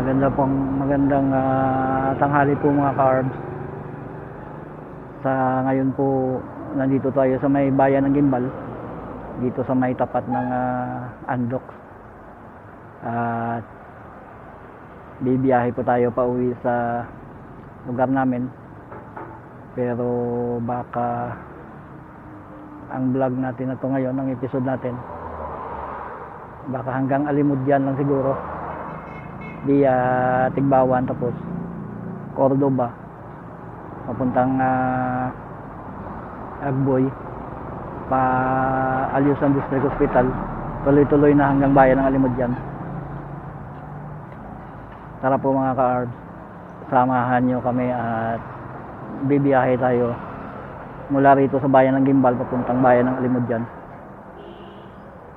Magandang tanghali po mga carbs. Sa ngayon po nandito tayo sa may bayan ng Gimbal, dito sa may tapat ng Andox. At bibiyahe po tayo pa uwi sa lugar namin. Pero baka ang vlog natin na to ngayon, ang episode natin, baka hanggang Alimudyan lang siguro, via Tigbawan tapos Cordoba papuntang Agboy pa Alyusan District Hospital, tuloy-tuloy na hanggang bayan ng Alimudyan. Tara po mga ka-arbs, samahan nyo kami at bibiyahe tayo mula rito sa bayan ng Gimbal papuntang bayan ng Alimudyan.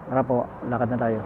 Tara po, lakad na tayo.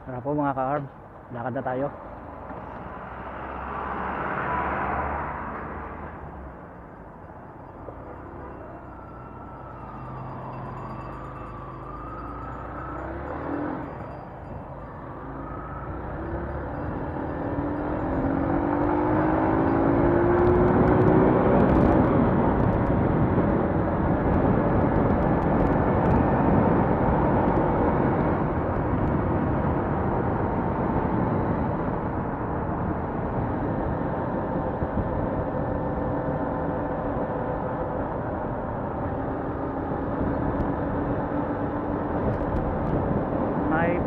Tara po mga ka-arbs, lakad na tayo.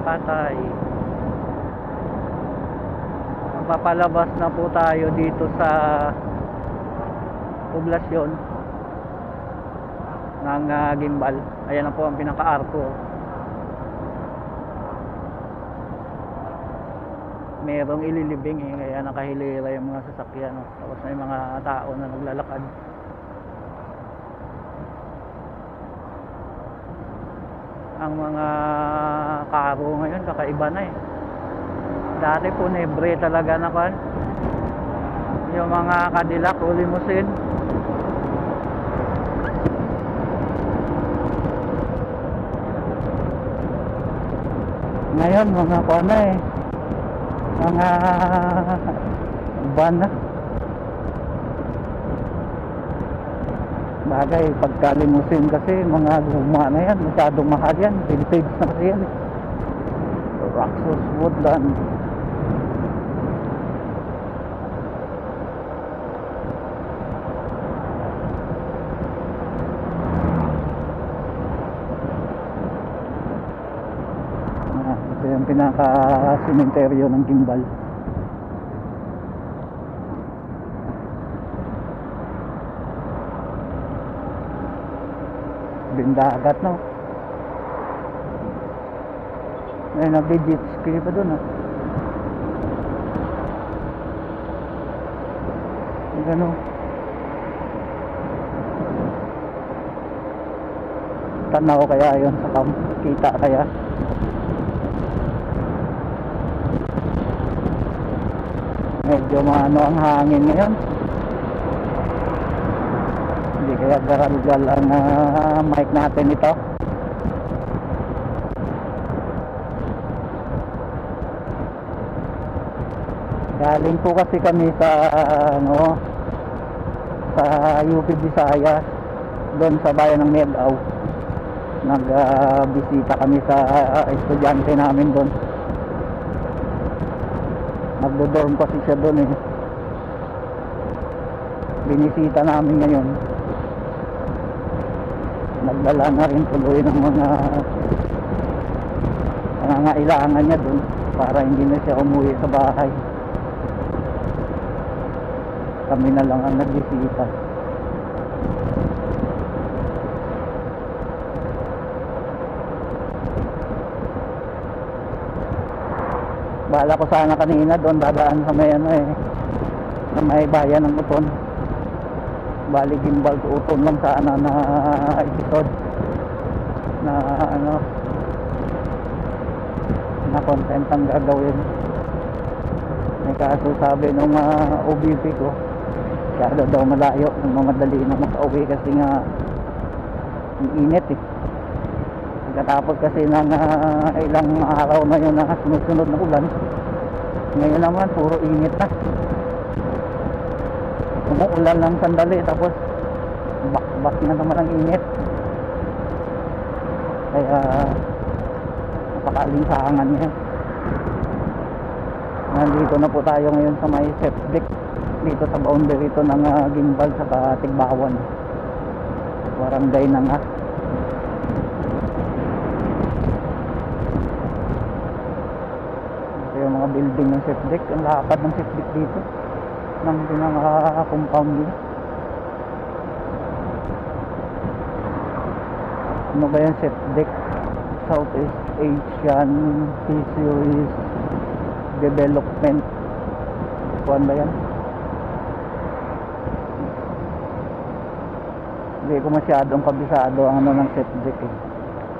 Patay. Papalabas na po tayo dito sa poblasyon ng Gimbal. Ayan na po ang pinaka-arko. Merong ililibing kaya nakahilera yung mga sasakyan. Tapos may mga tao na naglalakad. Ang mga karo ngayon kakaiba na dati po nebre talaga na kan yung mga Cadillac o limousine. Ngayon mga pana mga van na. Bagay, pagka limousine kasi mga luma na yan, masyadong mahal yan, vintage na kasi yan Roxas Woodland. Ito yung pinaka-sementeryo ng Gimbal. Dagat no. Ay nagbe-jet ski pa doon Gano. Tanaw kaya yun sa kita kaya. Medyo maano ang hangin ngayon. Kaya garal-gal ang mic natin ito. Galing po kasi kami sa sa UP Visayas, doon sa bayan ng Medaw. Nagbisita kami sa estudyante namin doon. Nagdo-dorm kasi siya doon Binisita namin ngayon. Nagdala na rin tuloy ng mga pangangailangan niya dun para hindi na siya umuwi sa bahay. Kami na lang ang nagbisita. Bala ko sana kanina doon dadaan sa may sa may bayan ng Uton. Bali gimbal to Uton lang sana na episode na na content ang gagawin. May kaso sabi nung OBP ko, kaya daw malayo, mamadali na makauwi kasi nga ang init Pagkatapos kasi ng ilang araw na yun na sunod-sunod na ulan, ngayon naman puro init na. Umuulan lang sandali tapos bak-bak na naman ang init. Kaya napakalinsangan niya. Nandito na po tayo ngayon sa may septic dito sa boundary ito ng Gimbal sa Tigbawan, barangay na nga. Ito yung mga building ng septic, ang lakad ng septic dito ng pinaka-compound nila. Ano ba yung septic? Southeast Asian Fisheries Development. Kuan ba yan? Hindi ko masyadong kabisado ang ng septic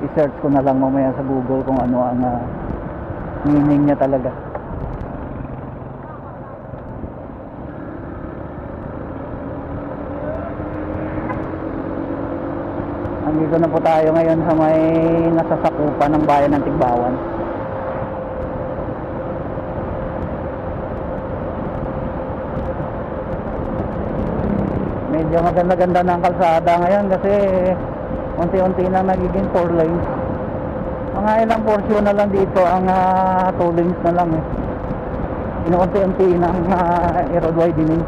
I-search ko na lang mamaya sa Google kung ano ang meaning niya talaga. Andito na po tayo ngayon sa may nasasakupan ng bayan ng Tigbawan. Medyo maganda-ganda na ang kalsada ngayon kasi unti-unti na nagiging 4 lanes. Mga ilang portion na lang dito ang 2 lanes na lang Inuunti-unti na ang road widening.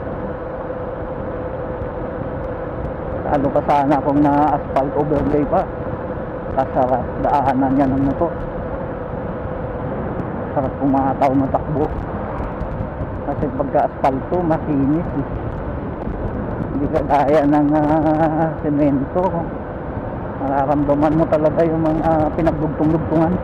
Lalo pa sana kung na-asphalt overlay pa. Kasarap daanan yan ng motor. Sarap pumataw ng takbo. Kasi pagka-asfalto, makinis Hindi kagaya ng semento. Mararamdaman mo talaga yung mga pinagdugtong-dugtungan.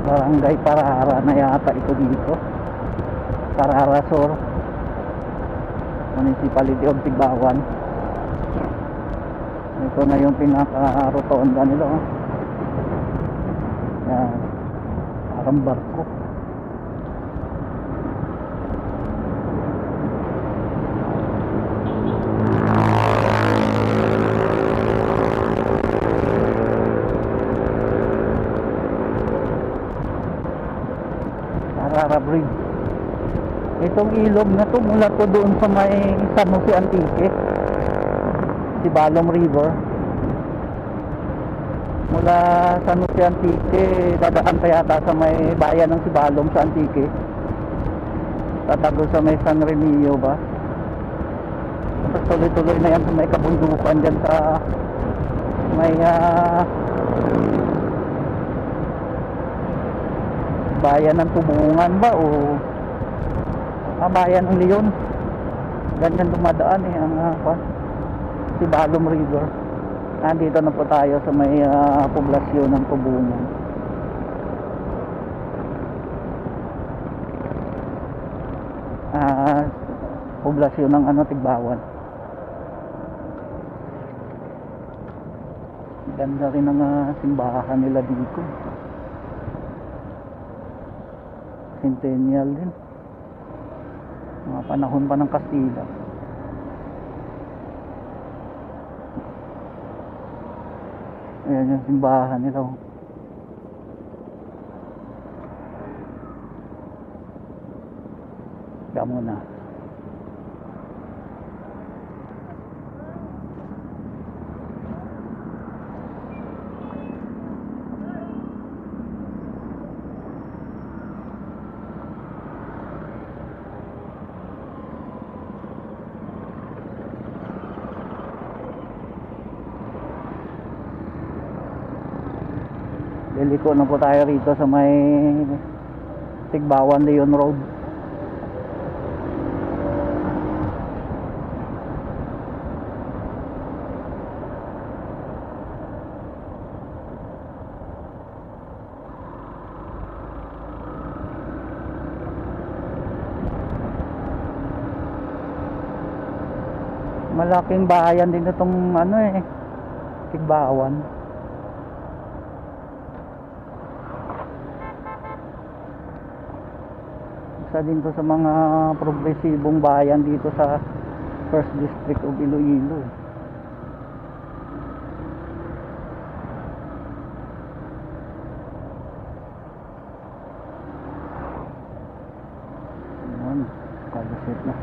Barangay Parara na yata ito dito. Parara Sur, Municipality of Tigbawan. Ito na yung pinaka-rotonda nila Yan, parang barko. Parara Bridge. Itong ilog na to mula to doon sa may San Jose Antique, Sibalom River. Mula San Jose Antique, dadaan pa yata sa may bayan ng Sibalom sa Antique. Tatago sa may San Remilio ba? Tapos tuloy-tuloy na yan sa may kabundukan dyan sa may bayan ng Tubungan ba o bayan ng Leon. Ganyan dumadaan ang Sibalom River. Nandito na po tayo sa may poblasyon ng Tubungan. Poblasyon ng Tigbawan. Ganda rin ang simbahan nila dito. Centennial din. Mga panahon pa ng Kastila. Ayan yung simbahan nila. Kaya muna. Iliko na po tayo rito sa may Tigbawan Leon Road. Malaking bayan din itong Tigbawan. Isa din to sa mga progresibong bayan dito sa 1st District of Iloilo. Ayan, kagasit na.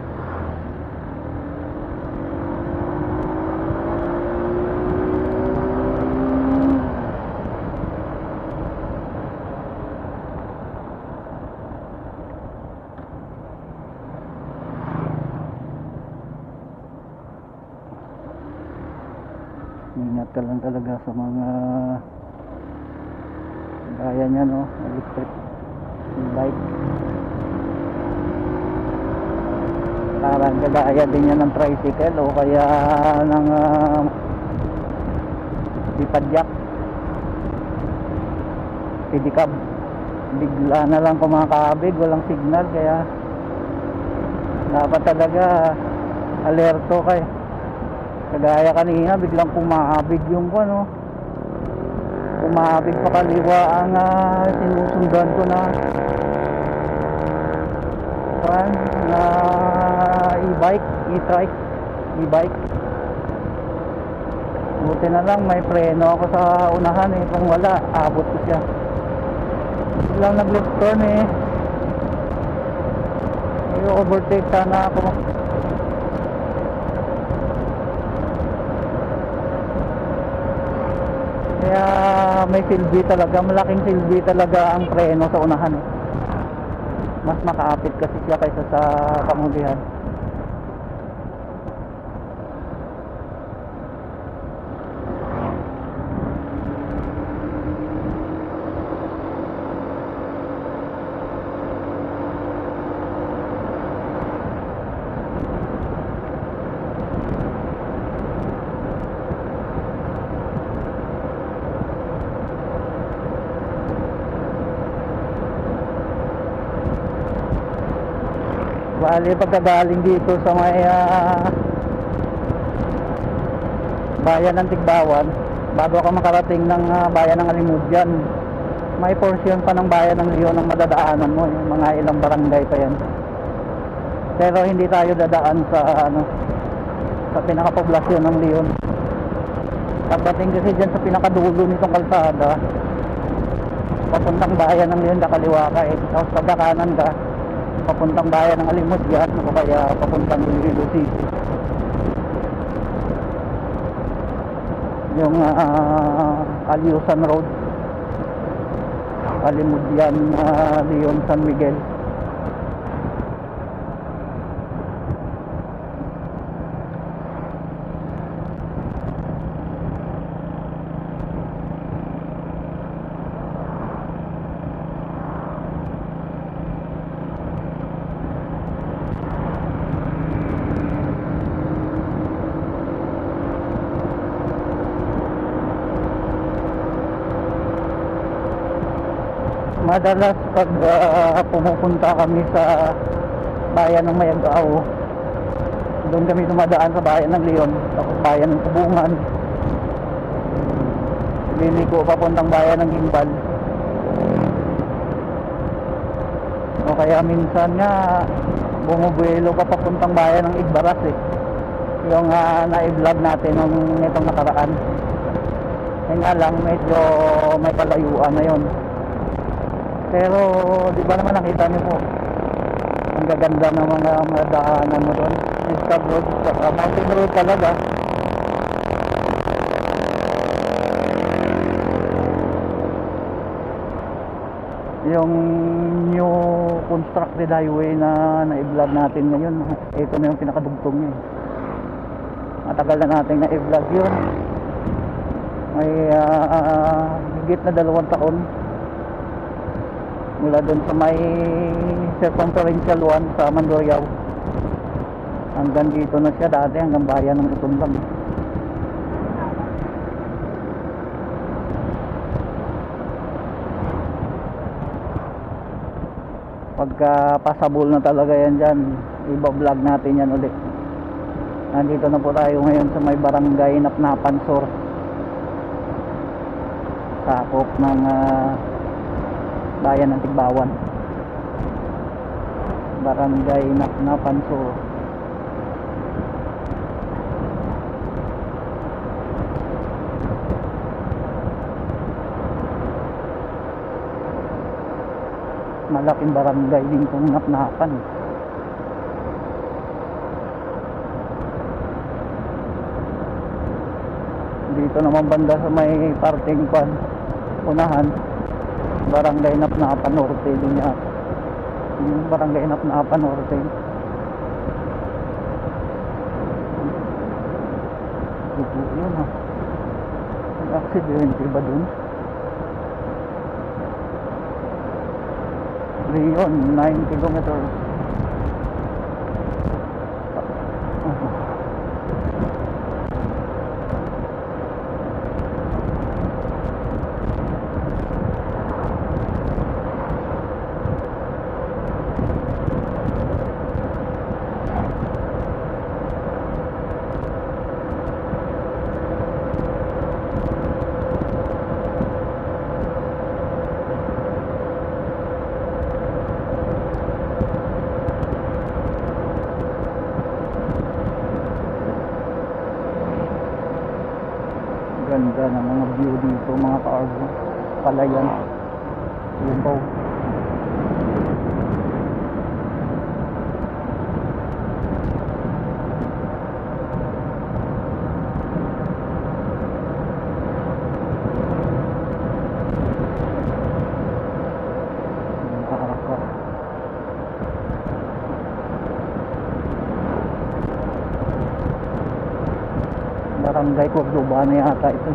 Ingat ka lang talaga sa mga gaya niya, no? Electric bike. Parang kagaya din yan ng tricycle o kaya ng pipadyak, pedicab. Bigla na lang kumakabig, walang signal, kaya dapat talaga alerto kayo. Kagaya kanina, biglang kumabig yung kumabig pa kaliwa ang sinusundan ko na e-bike, e-bike. Buti na lang may preno ako sa unahan kung wala, abot ko siya. Biglang nag-left turn i-overtake sana ako. Kaya may silbi talaga, malaking silbi talaga ang preno sa unahan. Mas makaapit kasi siya kaysa sa kamulihan. Bali, pagkagaling dito sa may bayan ng Tigbawan, bago ka makarating ng bayan ng Alimudyan, may portion pa ng bayan ng Leon ang madadaanan mo, mga ilang barangay pa yan. Pero hindi tayo dadaan sa sa pinakapoblasyon ng Leon. Pagdating kasi dyan sa pinakadulo nitong kalsada, papuntang bayan ng Leon, nakaliwa ka tapos pagkakanan ka papuntang bayan ng Alimudyan o kaya papuntang Iloilo City. Yung Aliusan Road, Alimudyan, Leon, San Miguel. Madalas pag pumupunta kami sa bayan ng Mayagao, doon kami dumadaan sa bayan ng Leon, tapos bayan ng Tubungan, liliko papuntang bayan ng Gimbal, o kaya minsan nga bumubuelo pa papuntang bayan ng Igbaras yung na-vlog natin nung itong nakaraan. Kaya nga lang medyo may palayuan na yon. Pero di ba naman nakita niyo po ang gaganda ng mga daanan mo doon, Star Road, mountain road talaga. Yung new constructed highway na i-vlog natin ngayon, ito na yung pinakadugtong niya. Matagal na natin na i-vlog yun. May higit na 2 taon mula doon sa may circumferential 1 sa Mandurriao hanggang dito na siya dati, hanggang bayan ng Utumlang. Pagka pasabol na talaga yan dyan, iba-vlog natin yan ulit. Nandito na po tayo ngayon sa may barangay Napnapan Sur, sakop ng bayan ng Tigbawan. Barangay Napnapan Sur. Malaking barangay din kung Napnapan. Dito naman banda sa may parting unahan, barangay Napnapan Norte din niya. Yung barangay Napnapan Norte. Ito yun ha. May aksidente ba dun? Leon, 9 kilometers. Ganda ng mga view dito mga ka-argo. Palayan. Yun po. Barangay Cordoba na yata ito.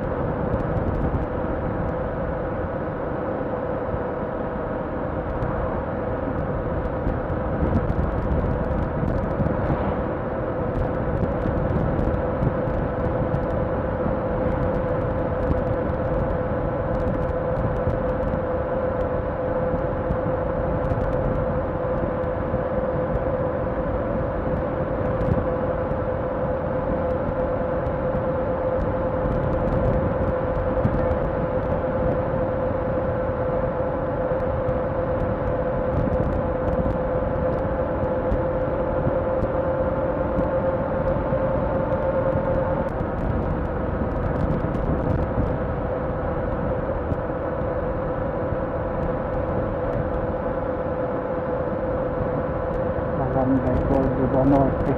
Barangay Cordoba Norte.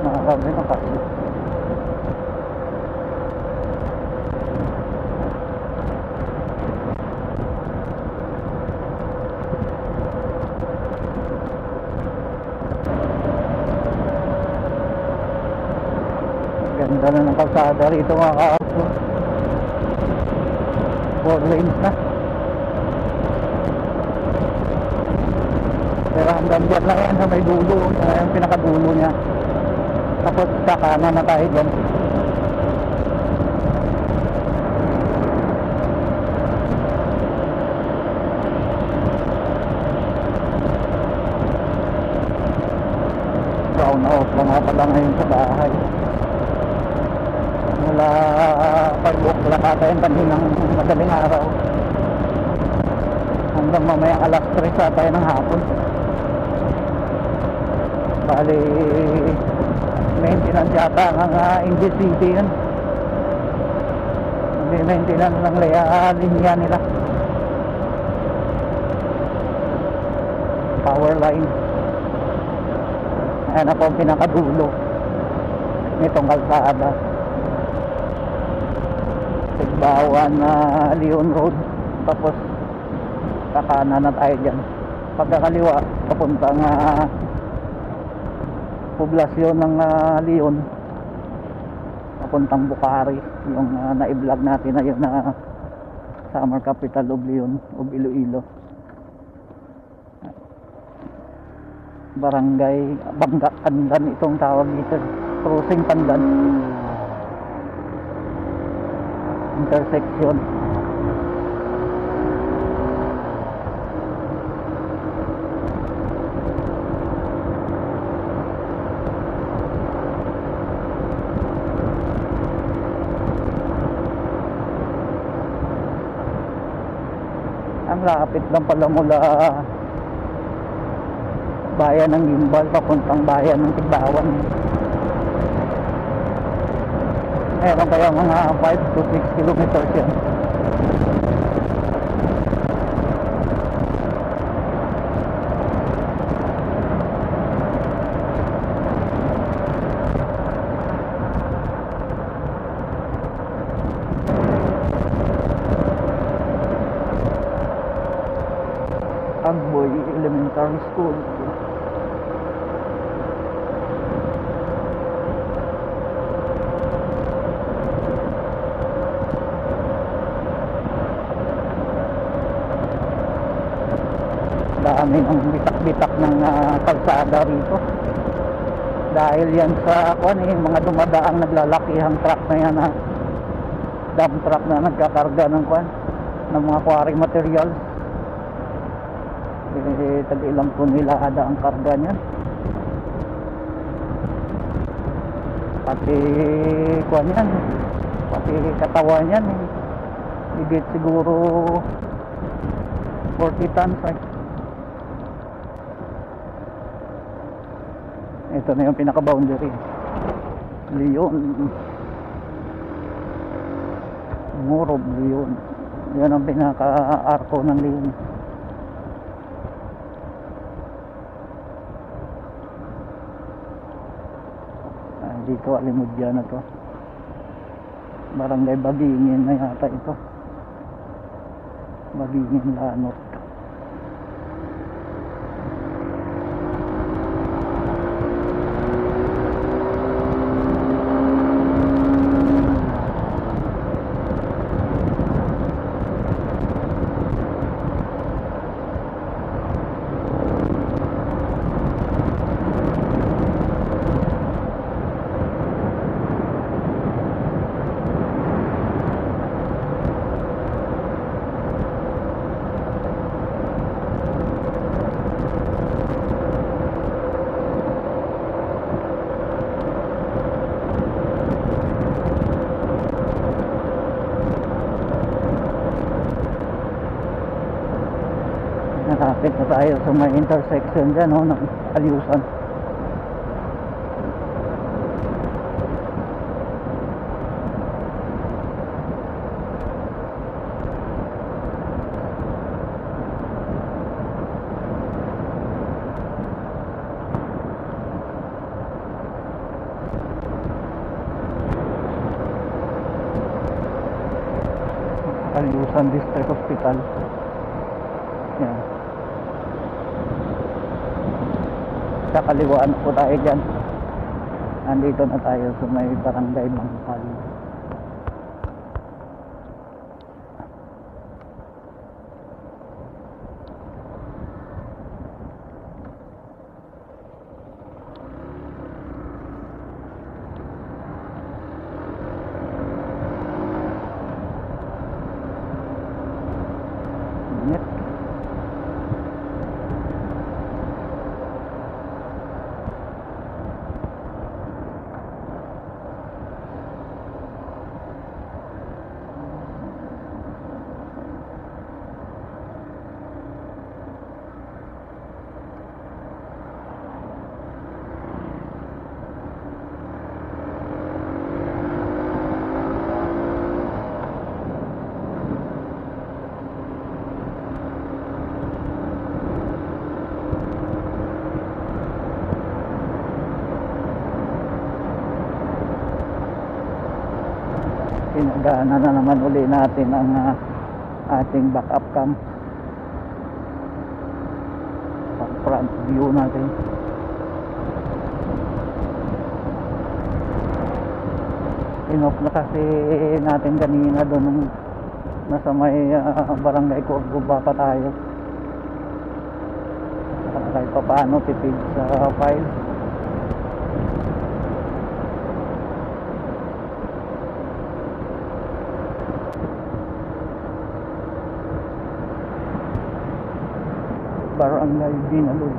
Marami na kasi. Ganda na ng kalsada rito mga ka-auto. 4 lanes na. Pero hanggang dyan lang yan sa may dulo. Yung pinakadulo niya. Tapos sa kanan na tayo dyan. Brown out lang nga pala ngayon sa bahay. Mula 5 o'clock ata yung kaninang madaling araw. Hanggang mamaya alas 3 ata yung ng hapon. Bali maintenance yata ang Indy City yan. maintenance ng linya nila, power line. Ayan ako ang pinakadulo nitong kalsada, Tigbawan na Leon Road. Tapos kakanan na tayo dyan, pagkakaliwa papuntang poblasyon ng Leon, papuntang Bukhari, yung na-vlog natin na yun na summer capital of Leon, of Iloilo. Barangay Bangga, Pandan itong tawag dito, crossing Pandan, intersection. Ang lapit lang pala mula bayan ng Gimbal papuntang bayan ng Tigbawan. Meron kaya mga 5 to 6 kilometers yan. Agboy Elementary School. Dami ng bitak-bitak ng kalsada rito. Dahil yan sa mga dumadaang naglalakihang truck na yan, dump truck na nagkakarga ng ng mga quarry materials. Tag-ilang tonelada ang karga niyan. Pati yan, pati katawan yan, higit siguro 40 tons Ito na yung pinaka-boundary, Leon, Morob, Leon. Yan ang pinaka-arko ng Leon. Dito Alimudya na to, Barangay Bagingin na yata ito, Bagingin Lanot. Nakapit na tayo sa may intersection dyan ng Aliusan. Aliusan District Hospital. Yan. Sa kaliwaan po tayo dyan. Andito na tayo sa may Barangay Mangkal. Pinagana na naman uli natin ang ating backup cam, pang front view natin. Inoff na kasi natin kanina doon nung nasa may barangay Cordoba pa tayo, kahit pa paano tipid sa file. Barangay Binalud.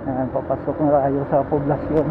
Ayan, papasok na tayo sa poblasyon.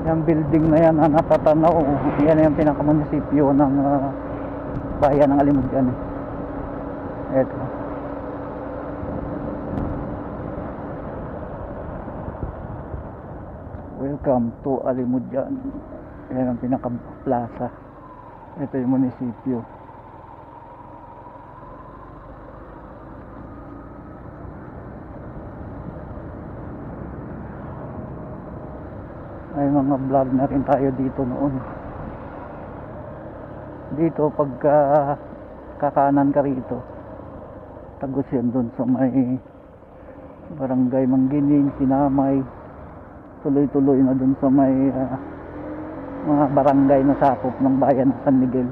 Yung building na yan na natatanaw, yan yung pinakamunisipyo ng bayan ng Alimudyan. Eto. Welcome to Alimudyan. Yan ang pinaka-plaza. Ito yung munisipyo. May mga vlog na rin tayo dito noon. Dito pagka kakanan ka rito, tagos yan dun sa may barangay Manggining, Sinamay, tuloy-tuloy na dun sa may mga barangay na sakop ng bayan ng San Miguel.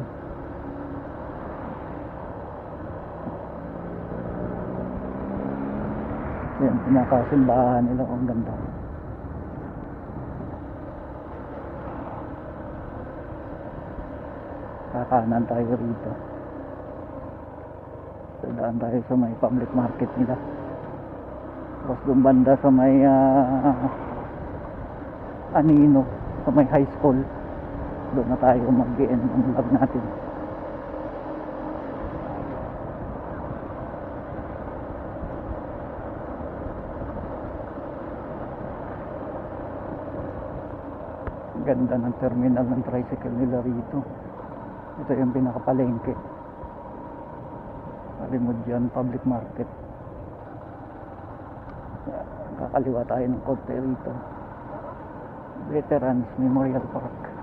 Yan, pinakasimbahan nila, ang ganda. Kakanan tayo rito. Dadaan tayo sa may public market nila. Tapos doon banda sa may Anino, sa may high school, doon na tayo mag-end ng vlog natin. Ganda ng terminal ng tricycle nila rito. Ito yung pinakapalengke, Alimudyan Public Market. Kakaliwa tayo ng konti rito, Veterans Memorial Park.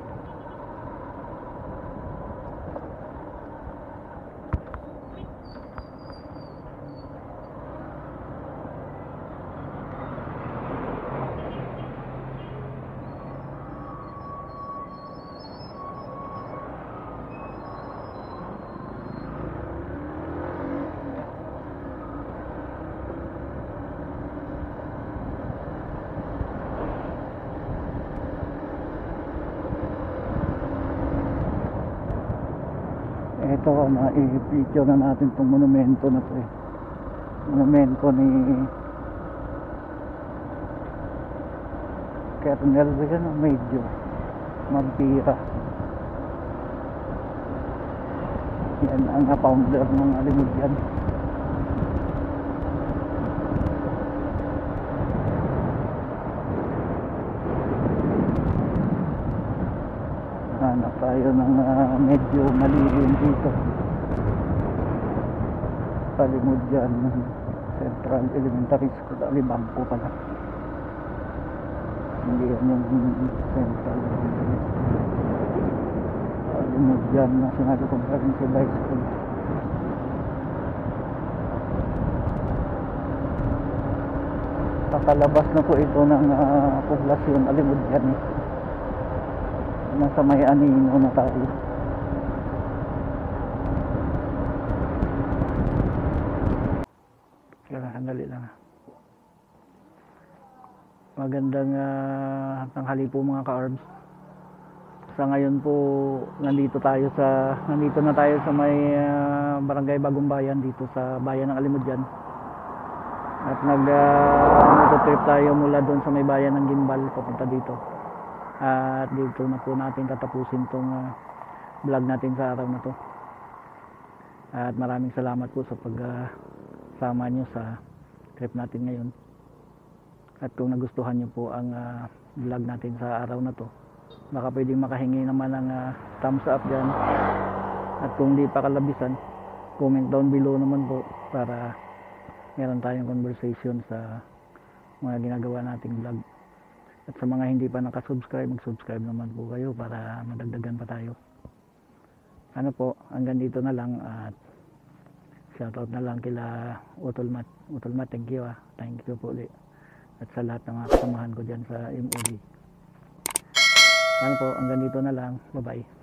Ito, na-i-picture na natin itong monumento na to monumento ni Colonel Major Magpira. Yan ang founder ng Alimudyan. Hanap tayo ng medyo malilim dito. Alimudyan Central Elementary School, Alibangco pala. Hindi yan yung Central Elementary School. Alimudyan National Comprehensive High School. Pakalabas na po ito ng poblasyon Alimudyan. Nasa may Anino na tayo. Sandali lang. Magandang tanghali po mga ka-orbs. Sa ngayon po nandito na tayo sa may Barangay Bagong Bayan dito sa bayan ng Alimudyan. At nag-trip tayo mula doon sa may bayan ng Gimbal papunta dito. At dito na po natin tatapusin tong vlog natin sa araw na to. At maraming salamat po sa pagsama nyo sa trip natin ngayon. At kung nagustuhan nyo po ang vlog natin sa araw na to, baka pwedeng makahingi naman ng thumbs up dyan. At kung di pa kalabisan, comment down below naman po para meron tayong conversation sa mga ginagawa nating vlog. At sa mga hindi pa nakasubscribe, mag-subscribe naman po kayo para madagdagan pa tayo. Ano po, hanggang dito na lang at shoutout na lang kila Utolmat. Utolmat, thank you Thank you po ulit. At sa lahat ng mga kasamahan ko dyan sa MOD. Ano po, hanggang dito na lang. Bye-bye.